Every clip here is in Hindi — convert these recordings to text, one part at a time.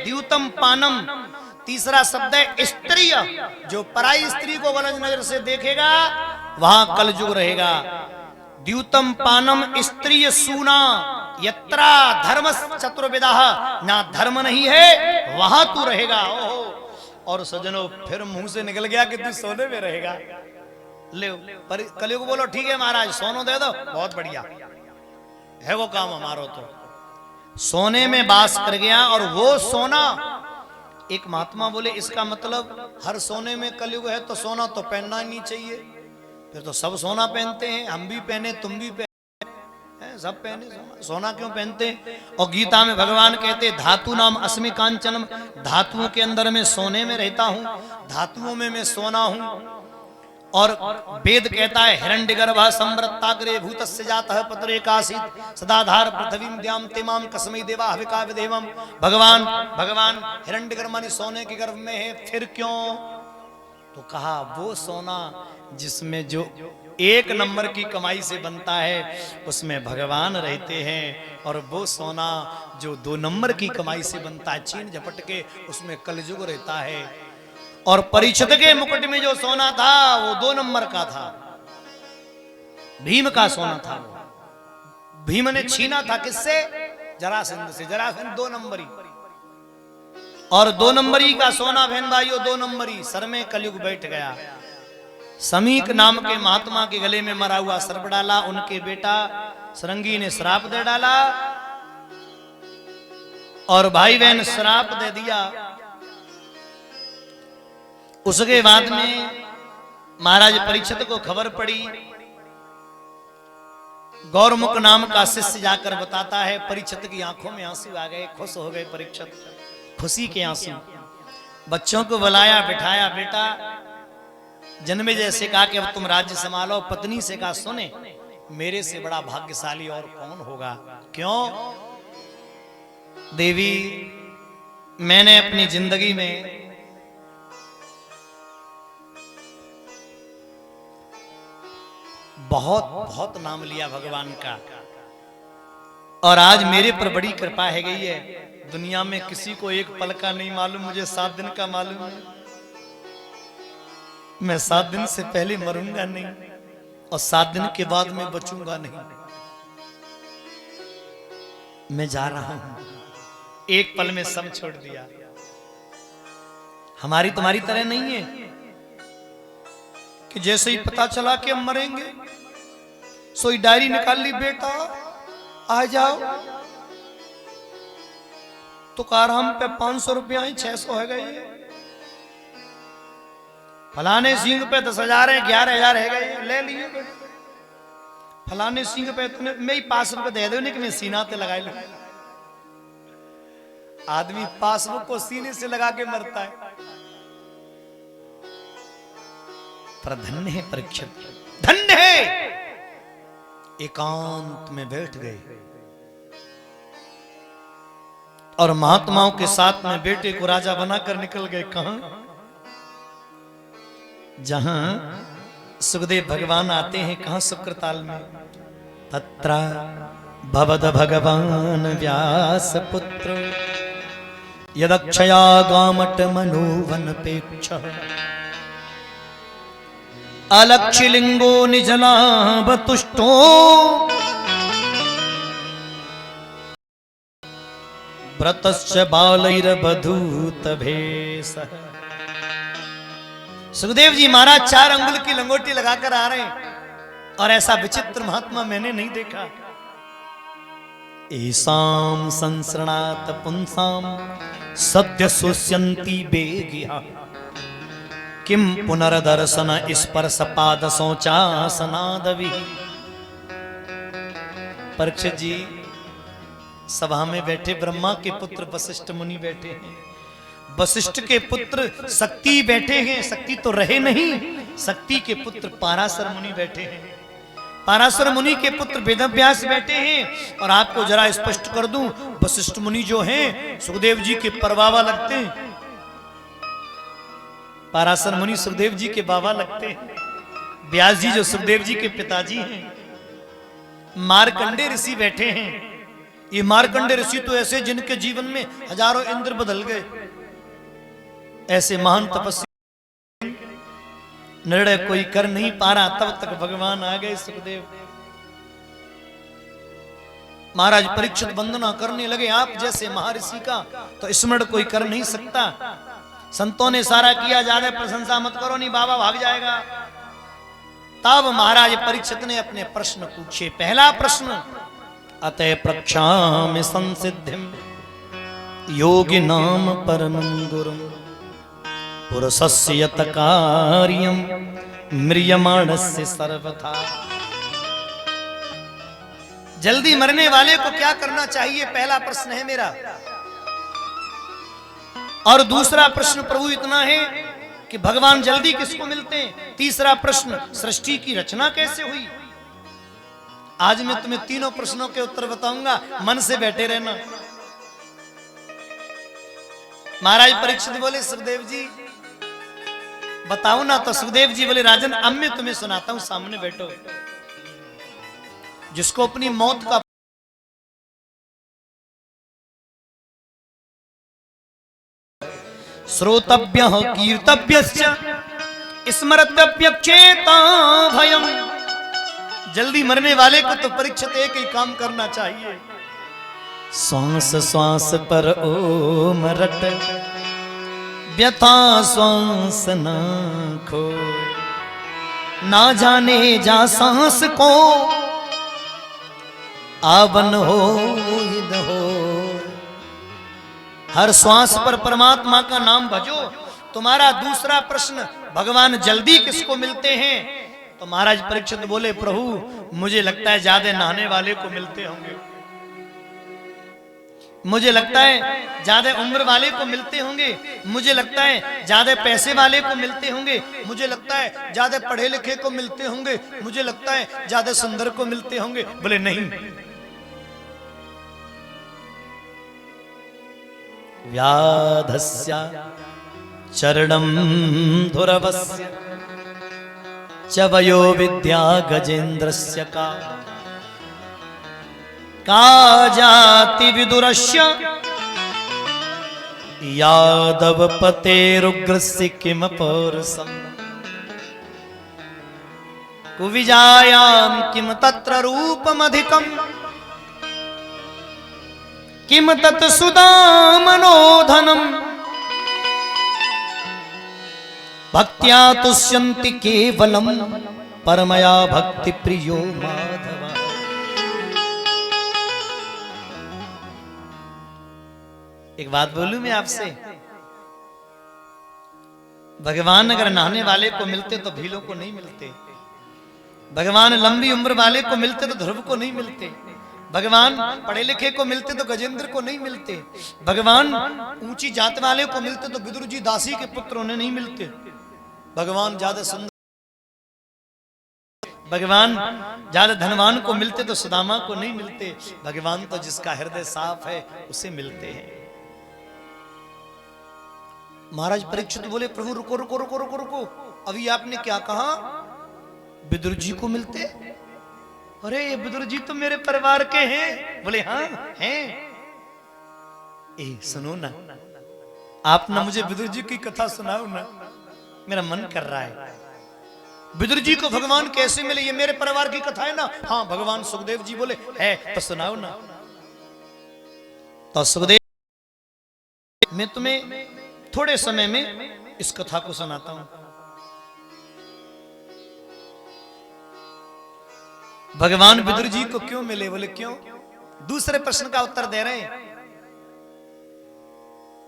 द्यूतम पानम, तीसरा शब्द है स्त्रीय। जो पराई स्त्री को गलत नजर से देखेगा वहां कलयुग रहेगा। द्यूतम पानम स्त्रीय सूना, यत्रा धर्म चतुर्विदा, ना धर्म नहीं है वहां तू रहेगा। ओहो, और सजनों फिर मुंह से निकल गया कि तू सोने में रहेगा। ले कलयुग बोलो ठीक है महाराज सोनो दे दो, बहुत बढ़िया है वो काम हमारो। तो सोने में बास कर गया और वो सोना, एक महात्मा बोले इसका मतलब हर सोने में कलयुग है तो सोना तो पहनना ही नहीं चाहिए, फिर तो सब सोना पहनते हैं, हम भी पहने तुम भी पहने, सब पहने सोना, सोना क्यों पहनते हैं? और गीता में भगवान कहते धातु नाम अस्मि कांचनम, धातुओं के अंदर मैं सोने में रहता हूं, धातुओं में मैं सोना हूं। और वेद कहता है हिरण्यगर्भः संवृत्ताग्रे भूतस्य जातः पतरे कासीत् सदाधार पृथ्वीं द्याम तेमाम कस्मै देवा हविका विदेवम। भगवान हिरण्यगर्भ माने सोने के गर्भ में है, फिर क्यों? तो कहा वो सोना जिसमें जो एक नंबर की कमाई से बनता है उसमें भगवान रहते हैं, और वो सोना जो 2 नंबर की कमाई से बनता है छीन झपट के उसमें कलयुग रहता है। और परीक्षित के मुकुट में जो सोना था वो 2 नंबर का था, भीम का सोना था। भीम ने छीना था किससे? जरासंध से। जरासंध 2 नंबरी, और 2 नंबरी का सोना बहन भाइयों 2 नंबरी सर में कलयुग बैठ गया। समीक नाम के महात्मा के गले में मरा हुआ सर्प डाला, उनके बेटा सरंगी ने श्राप दे डाला, और भाई बहन श्राप दे दिया। उसके बाद में महाराज परीक्षित को खबर पड़ी, गौरमुख नाम का शिष्य जाकर बताता है, परीक्षित की आंखों में आंसू आ गए, खुश हो गए परीक्षित, खुशी के आंसू। बच्चों को बुलाया बिठाया, बेटा जन्मे जैसे कहा कि अब तुम राज्य संभालो। पत्नी से कहा सुने मेरे से बड़ा भाग्यशाली और कौन होगा? क्यों? देवी मैंने अपनी जिंदगी में बहुत बहुत नाम लिया भगवान का, और आज मेरे पर बड़ी कृपा है गई है। दुनिया में किसी को एक पल का नहीं मालूम, मुझे 7 दिन का मालूम है। मैं 7 दिन से पहले मरूंगा नहीं, और 7 दिन के बाद मैं बचूंगा नहीं। मैं जा रहा हूं, एक पल में सब छोड़ दिया। हमारी तुम्हारी तरह नहीं है कि जैसे ही पता चला कि हम मरेंगे सोई डायरी निकाल ली, बेटा आ जाओ, तो कारहम पे 500 रुपया ही 600 है गए, फलाने सिंह पे 10,000 है, 11,000 है गए, ले लिए। फलाने सिंह पे इतने, मैं ही पासबुक दे दो नहीं कि मैं सीना ते लगा लू। आदमी पासबुक को सीने से लगा के मरता है। पर धन्य है परीक्षित, धन्य है। एकांत में बैठ गए और महात्माओं के साथ में बेटे को राजा बनाकर निकल गए। कहां? जहां सुखदेव भगवान आते हैं, कहां? शुक्रताल में। तत्र भवद भगवान व्यास पुत्र यदक्षया गामट मनोवन पेक्ष अलक्षिलिंगो निजलाभतुष्टो व्रतस्य बालैर्बधूत भेषः। सुखदेव जी महाराज 4 अंगुल की लंगोटी लगाकर आ रहे हैं, और ऐसा विचित्र महात्मा मैंने नहीं देखा। ऐसाम संसृणात पुंसाम सद्य सुष्यन्ति बेगिया किम पुनर्दर्शन स्पर्श पाद शौचासनादवि। परीक्षित जी सभा में बैठे ब्रह्मा के पुत्र वशिष्ठ मुनि बैठे हैं, वशिष्ठ के पुत्र शक्ति बैठे हैं, शक्ति तो रहे नहीं, शक्ति के पुत्र पाराशर मुनि बैठे हैं, पाराशर मुनि के पुत्र वेदव्यास बैठे हैं। और आपको जरा स्पष्ट कर दूं, वशिष्ठ मुनि जो हैं सुखदेव जी के परबाबा लगते हैं, पाराशर मुनि सुखदेव जी के बाबा लगते हैं। व्यास जी जो सुखदेव जी के पिताजी हैं, मार्कंडे ऋषि बैठे हैं, ये मार्कंडे ऋषि तो ऐसे जिनके जीवन में हजारों इंद्र बदल गए, ऐसे महान तपस्वी निर्णय कोई कर नहीं पा रहा, तब तक भगवान आ गए सुखदेव। महाराज परीक्षित वंदना करने लगे, आप जैसे महर्षि का तो स्मरण कोई कर नहीं सकता। संतों ने सारा किया, ज्यादा प्रशंसा मत करो, नहीं बाबा भाग जाएगा। तब महाराज परीक्षित ने अपने प्रश्न पूछे। पहला प्रश्न, अतः प्रक्षामि संसिद्धिम योगी नाम परमं गुरुम पुरुषस्य यत कार्यम म्रियमाणस्य सर्वथा। जल्दी मरने वाले को क्या करना चाहिए, पहला प्रश्न है मेरा। और दूसरा प्रश्न प्रभु इतना है कि भगवान जल्दी किसको मिलते हैं। तीसरा प्रश्न, सृष्टि की रचना कैसे हुई। आज मैं तुम्हें तीनों प्रश्नों के उत्तर बताऊंगा, मन से बैठे रहना। महाराज परीक्षित बोले, सुखदेव जी बताओ ना। तो सुखदेव जी बोले, राजन अब मैं तुम्हें सुनाता हूं, सामने बैठो। जिसको अपनी मौत का श्रोतव्य कीर्तव्यश्च स्मर्तव्य चेता भयम। जल्दी मरने वाले को तो परीक्षित एक ही काम करना चाहिए, श्वास श्वास पर ओम रट व्यथा श्वास न खो, ना जाने जा सांस को आवन हो हो। हर श्वास पर परमात्मा का नाम भजो। तुम्हारा दूसरा प्रश्न, भगवान जल्दी किसको मिलते हैं। तो महाराज परीक्षित बोले, प्रभु मुझे लगता है ज्यादा नहाने वाले को मिलते होंगे, मुझे लगता है ज्यादा उम्र वाले को मिलते होंगे, मुझे लगता है ज्यादा पैसे वाले को मिलते होंगे, मुझे लगता है ज्यादा पढ़े लिखे को मिलते होंगे, मुझे लगता है ज्यादा सुंदर को मिलते होंगे। बोले नहीं, व्याधस्य चरणं धुरवस्य च वयो विद्या गजेन्द्रस्य का जाति विदुरस्य यादव पतेरुग्रस्य किम पौरुषम् कुविजायां किम तत्र रूपमधिकम् किम तत् सुदामनो धनम् भक्त्या तुष्यन्ति केवलम् परमया भक्ति प्रियो माधव। एक बात बोलूं मैं आपसे, भगवान अगर नहाने वाले को मिलते तो भीलों को नहीं मिलते, भगवान लंबी उम्र वाले को मिलते तो ध्रुव को नहीं मिलते, भगवान पढ़े लिखे को मिलते तो गजेंद्र को नहीं मिलते, भगवान ऊंची जात वाले को मिलते तो विदुर जी दासी के पुत्र उन्हें नहीं मिलते, भगवान ज्यादा सुंदर, भगवान ज्यादा धनवान को मिलते तो सुदामा को नहीं मिलते, भगवान तो जिसका हृदय साफ है उसे मिलते हैं। महाराज परीक्षित बोले, प्रभु रुको रुको रुको रुको रुको, अभी आपने क्या कहा, विदुर जी को मिलते। अरे ये विदुर जी तो मेरे परिवार के हैं। बोले हाँ हैं। ए सुनो ना, आप ना मुझे विदुर जी की कथा सुनाओ ना, मेरा मन कर रहा है। विदुर जी को भगवान कैसे मिले, ये मेरे परिवार की कथा है ना। हाँ भगवान सुखदेव जी बोले है, तो सुनाओ ना। तो सुखदेव, मैं तुम्हें थोड़े समय में इस कथा को सुनाता हूं। भगवान विदुर जी को क्यों मिले, बोले क्यों, दूसरे प्रश्न का उत्तर दे रहे हैं।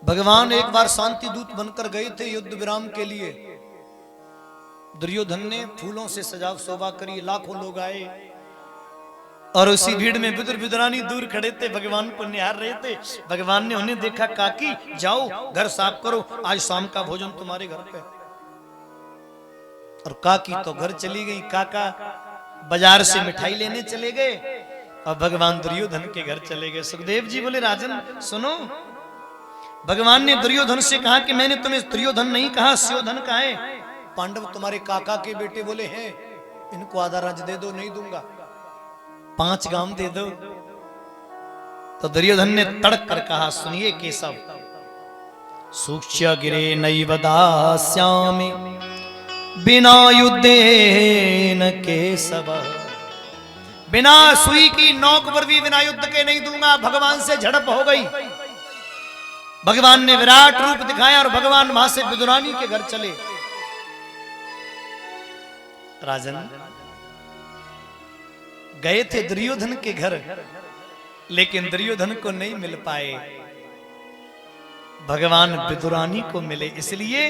भगवान एक बार शांति दूत बनकर गए थे युद्ध विराम के लिए। दुर्योधन ने फूलों से सजाव शोभा करी, लाखों लोग आए और उसी भीड़ में विदुर विदुरानी दूर खड़े थे, भगवान को निहार रहे थे। भगवान ने उन्हें देखा, काकी जाओ घर साफ करो, आज शाम का भोजन तुम्हारे घर पे। और काकी तो घर चली गई, काका बाजार से मिठाई लेने चले गए और भगवान दुर्योधन के घर चले गए। सुखदेव जी बोले, राजन सुनो, भगवान ने दुर्योधन से कहा कि मैंने तुम्हें दुर्योधन नहीं कहा, स्योधन कहा है। पांडव तुम्हारे काका के बेटे। बोले हैं, इनको आधा राज्य दे दो। नहीं दूंगा, 5 गांव दे दो। तो दुर्योधन ने तड़क कर कहा, सुनिए केशव, सूक्ष्य गिरे नैव दास्यामि बिना युद्धेन केशव। बिना सुई की नोक पर भी बिना युद्ध के नहीं दूंगा। भगवान से झड़प हो गई, भगवान ने विराट रूप दिखाया और भगवान वहां से विदुरानी के घर चले। राजन गए थे दुर्योधन के घर, लेकिन दुर्योधन को नहीं मिल पाए, भगवान विदुरानी को मिले। इसलिए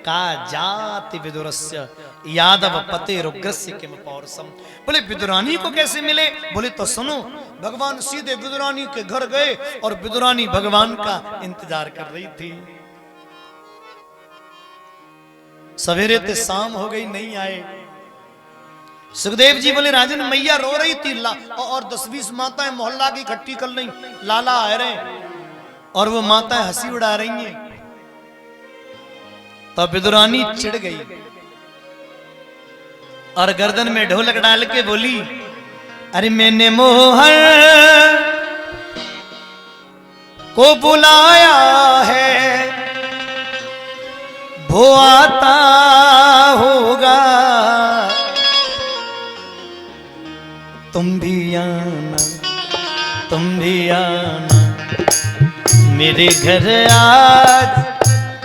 का जाति विदुरस्य यादव पते रुग्रस्य किम पौरुषम। बोले विदुरानी को कैसे मिले? बोले तो सुनो, भगवान सीधे विदुरानी के घर गए और विदुरानी भगवान का इंतजार कर रही थी। सवेरे ते शाम हो गई, नहीं आए। सुखदेव जी बोले राजन मैया रो रही थी और 10-20 माताएं मोहल्ला की इकट्ठी कर ली, लाला आ रहे और वो माताएं हंसी उड़ा रही हैं। तब विदुरानी चिढ़ गई और गर्दन में ढोलक डाल के बोली, अरे मैंने मोहन को बुलाया है, वो आता होगा, तुम भी आना, तुम भी आना मेरे घर आज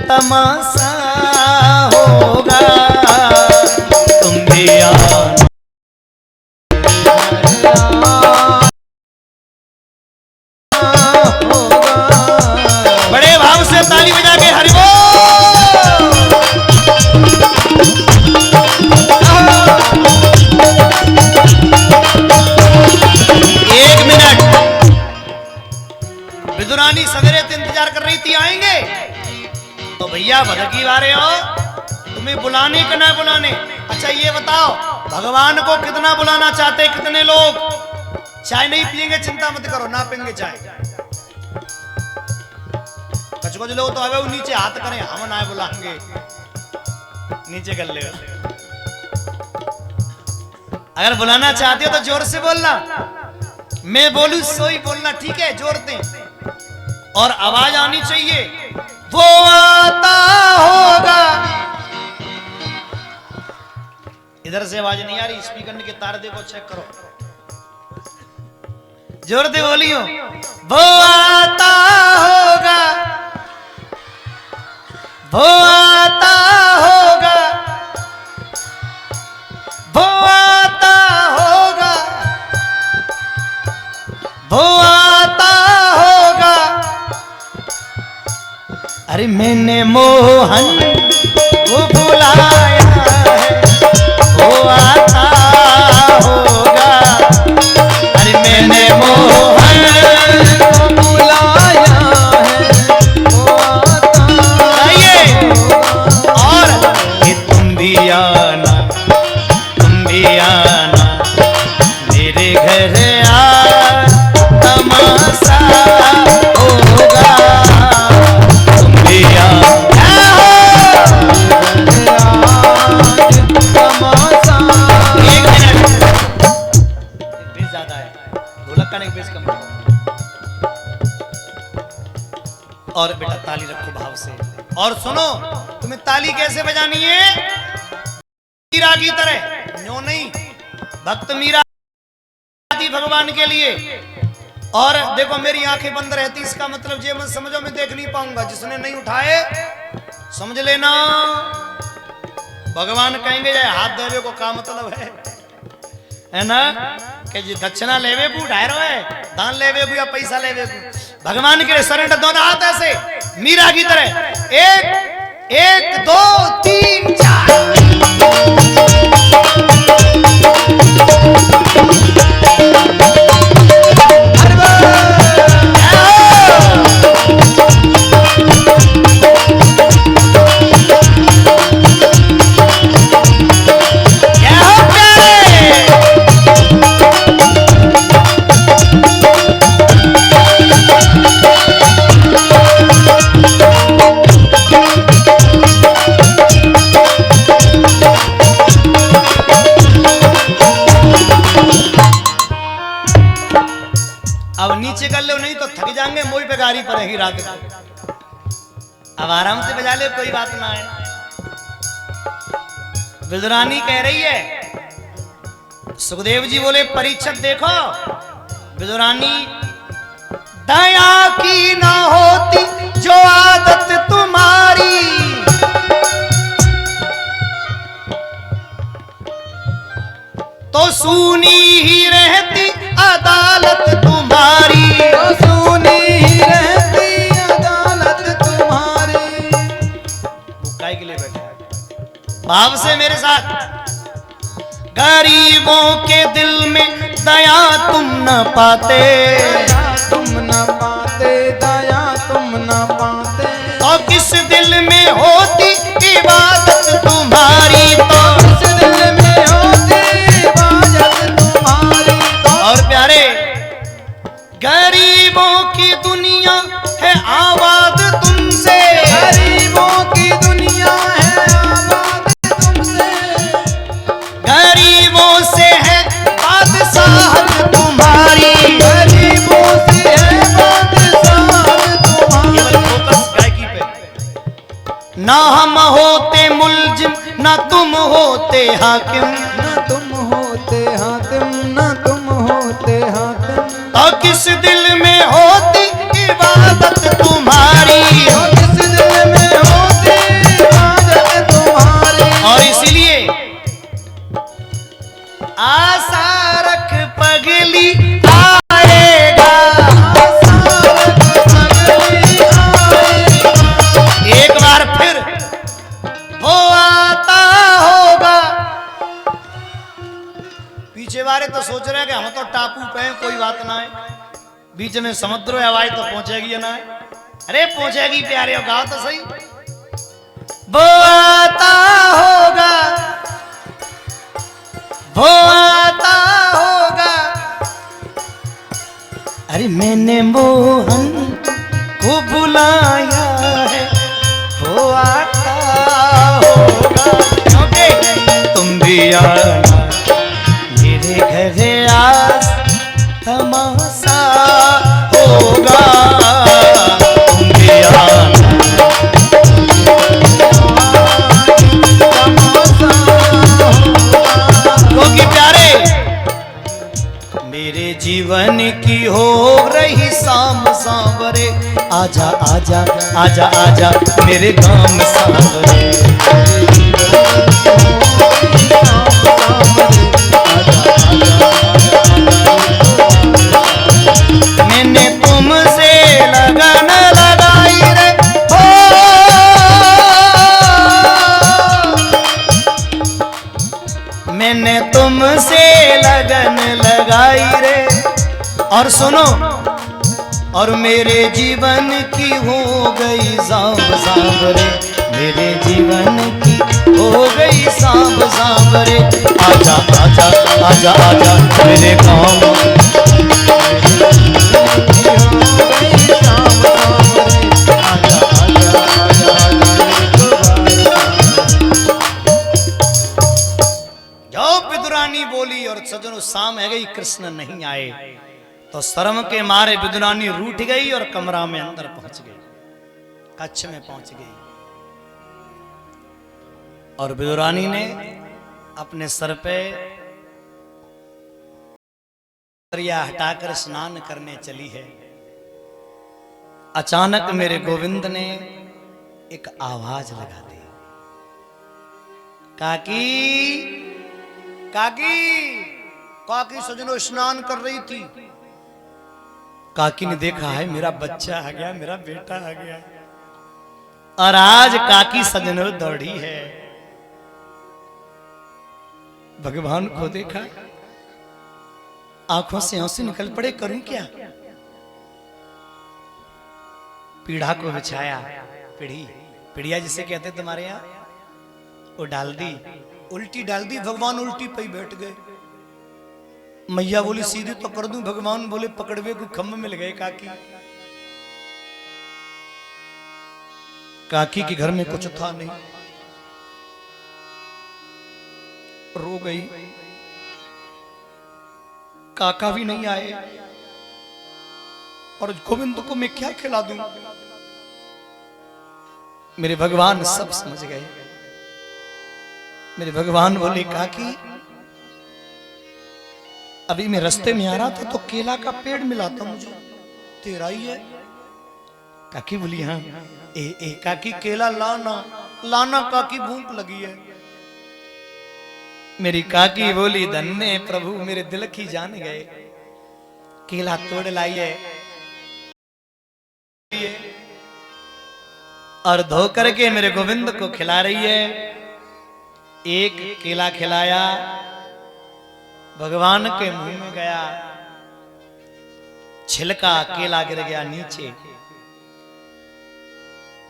तमाशा होगा, तुम भी आना। बड़े भाव से ताली बजा के हरि बोल। एक मिनट, विदुरानी सवेरे से इंतजार कर रही थी आएंगे, तो भैया भगकी वारे हो, तुम्हें बुलाने का ना बुलाने। अच्छा ये बताओ, भगवान को कितना बुलाना चाहते, कितने लोग? चाय नहीं पिएंगे चिंता मत करो, ना पिएंगे चाय। कुछ लोग तो आवे नीचे हाथ करें, हम ना बुलाएंगे, नीचे कर ले। अगर बुलाना चाहते हो तो जोर से बोलना, मैं बोलूं सोई बोलना, ठीक है? जोर दें और आवाज आनी चाहिए, वो आता होगा। इधर से आवाज नहीं आ रही, स्पीकर के तार देखो, चेक करो, जोर दे बोलियो, वो आता होगा, वो आता होगा, वो आता होगा, वो आता होगा। अरे मैंने मोहन को बुलाया है, वो आता होगा। अरे मैंने मोहन को बुलाया है, वो आता। आइए और कि तुम भी आना, तुम भी आना मेरे घर आज तमाशा होगा, तुम भी आना तमाशा। एक मिनट, बेस ज्यादा है, ढोलक का नहीं, बेस कम। और बेटा ताली रखो भाव से, और सुनो, तुम्हें ताली कैसे बजानी है? मीरा की तरह, न्यों नहीं। भक्त मीरा भगवान के लिए। और देखो मेरी आंखें बंद रहती, इसका मतलब ये मत समझो मैं देख नहीं पाऊंगा। जिसने नहीं उठाए समझ लेना भगवान कहेंगे जाए हाथ देवे को का मतलब है ना, कि जी दक्षिणा लेवे को उठाए रहे, दान लेवे को या पैसा लेवे को। भगवान के लिए सरेंडर, दोनों हाथ ऐसे मीरा की तरह, एक एक 2 3 4। रात को। अब आराम से बजा ले, कोई बात ना है। विदुरानी कह रही है, सुखदेव जी बोले परीक्षित देखो, विदुरानी दया की ना होती जो आदत तुम्हारी, तो सूनी ही रहती अदालत तुम्हारी, तो सूनी ही रहती अदालत तुम्हारी। वो काय के लिए बैठा है? भाव से मेरे साथ, गरीबों के दिल में दया तुम न पाते, दया तुम न पाते, दया तुम न पाते। तो किस दिल में होती इबादत तुम्हारी, तो किस दिल में होती इबादत तुम्हारी। तो और प्यारे, गरीबों की दुनिया है आबाद तुमसे, गरीबों की दुनिया है आबाद तुमसे। गरीबों से है बादशाहत तुम्हारी, गरीबों से है बादशाहत तुम्हारी। फोकस गायकी पे। ना हम होते मुलजिम, ना तुम होते हाकिम, न तुम होते हाकिम, न तुम होते हाकिम। तो किस दिल में होती इबादत तुम्हारी, किस दिल में होती इबादत तुम्हारी। और इसीलिए आशा रख पगली आएगा, एक बार फिर वो आता होगा। पीछे वाले तो सोच रहे हैं कि हम तो टापू पे हैं, कोई बात ना है, बीच में समुद्र है, आवाज तो पहुंचेगी ना है। अरे पहुंचेगी प्यारे, गाओ तो सही। वो आता होगा, वो आता होगा, अरे मैंने मोहन को बुलाया है, वो आता होगा। क्योंकि तुम भी आना मेरे घर, आज तमाशा होगा, तुम भी आना। क्योंकि प्यारे, मेरे जीवन की हो रही शाम सांवरे, आजा आजा आजा आजा मेरे गाम सांवरे। मैंने तुमसे लगन लगाई रे हो, मैंने तुमसे लगन लगाई रे। और सुनो, और मेरे जीवन की हो गई सांब सांवरे, मेरे जीवन की हो गई सांब सांवरे। आजा आजा आजा आजा मेरे गाँव, विदुरानी बोली और सजनों शाम है गई, कृष्ण नहीं आए, तो शर्म के मारे विदुरानी रूठ गई और कमरा में अंदर पहुंच गई, कक्ष में पहुंच गई। और विदुरानी ने अपने सर पे दरिया हटाकर स्नान करने चली है। अचानक मेरे गोविंद ने एक आवाज लगा दी, काकी काकी। काकी सजनों स्नान कर रही थी। काकी ने देखा है मेरा बच्चा आ गया, मेरा बेटा आ गया। और आज काकी सजनों दौड़ी है, भगवान को देखा, आंखों से आंसू निकल पड़े, करूं क्या। पीढ़ा को बिछाया, पीढ़िया जिसे कहते तुम्हारे यहाँ, वो डाल दी, उल्टी डाल दी, भगवान उल्टी पे ही बैठ गए। मैया बोली सीधी तो कर दूं, भगवान बोले पकड़वे कोई खम्भ मिल गए। काकी के घर में कुछ था नहीं, रो गई। काका भी नहीं आए। और गोविंद को मैं क्या खिला दूं? मेरे भगवान सब समझ गए। मेरे भगवान बोले काकी, अभी मैं रास्ते में आ रहा था तो केला का पेड़ मिला था मुझे, तेरा ही है। काकी बोली हाँ। ए काकी केला लाना लाना, काकी भूख लगी है। मेरी काकी बोली धन्य प्रभु, मेरे दिल की जान गए। केला तोड़ लाइए और धो करके मेरे गोविंद को खिला रही है। एक केला खिलाया, भगवान के मुंह में गया, छिलका केला गिर गया नीचे।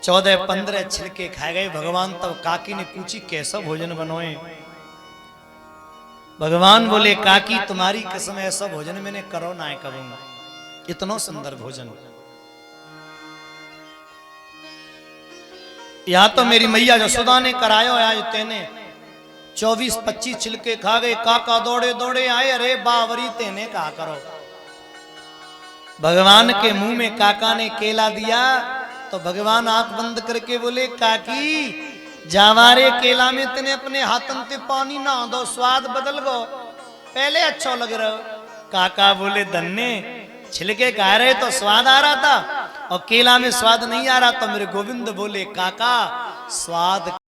14-15 छिलके खाए गए भगवान। तब काकी ने पूछी कैसा भोजन बनोए? भगवान बोले काकी तुम्हारी कसम, ऐसा भोजन मैंने करो ना है कभी, इतना सुंदर भोजन। या तो मेरी मैया जसोदा ने करायो, आज तेने 24-25 छिलके खा गए। काका दौड़े दौड़े आए, अरे बावरी तेने कहा करो। भगवान के मुंह में काका ने केला दिया तो भगवान आंख बंद करके बोले काकी जावारे केला में तेने अपने हाथन ते पानी ना दो, स्वाद बदल गो, पहले अच्छा लग रहा। काका बोले धन्ने, छिलके खा रहे तो स्वाद आ रहा था और केला में स्वाद नहीं आ रहा। तो मेरे गोविंद बोले काका स्वाद